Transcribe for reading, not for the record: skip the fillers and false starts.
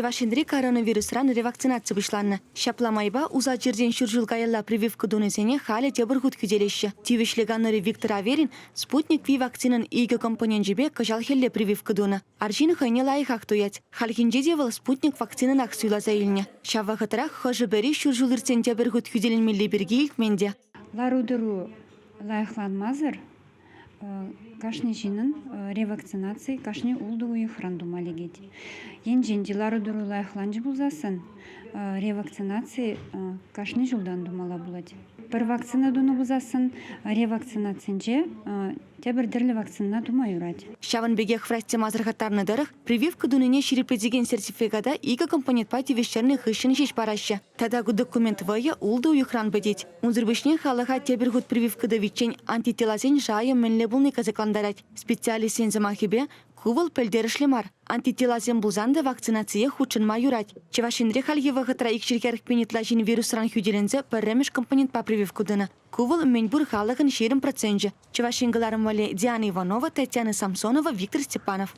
Чувашинре коронавирусран ревакцинация бышланны. Шапламайба уза жерден шуржулга аялла прививка дунесене халі тебіргут күделеші. Тивишлеганнары Виктор Аверин спутник Ви вакцинын игі компонент жібе кажал хелле прививка дуны. Аржин хайне лайық ақтуят. Халхинже девал спутник вакцинын ақсуйла заилне. Шава хатырах хожы бері шуржулырцен тебіргут күделінмелі бірге илтменде. Ларудыру лайықланмазыр. Кашни жинын ревакцинации кашни улду уйхран думалегет. Енженди ларудыру лайықланжы бұлзасын ревакцинации кашни жылдан думала болады. Бір вакцина дуну бұлзасын ревакцинациянже тебірдірлі вакцина думай урады. Шаван бегех фрасте мазырхаттарны дырых прививка дуныне шерепедеген сертификата игі компонент пати вещерны хышын шеш парашы. Тадагу документ вайы улду уйхран бедет. Унзырбышне халыға тебіргут прививкада вичен антителазен жайы мінлі бұлны казакландарать. Специалистен замахибе кувыл пөлдерішлемар. Антителазен бұлзанды вакцинация хучын майурать. Чевашинре хальева хытра икшіркерік пенетлажин вирусран хюделензе пәрремеш компонент па прививку дына. Кувыл меньбур халығын 20%. Чевашингаларым вале Диана Иванова, Татьяна Самсонова, Виктор Степанов.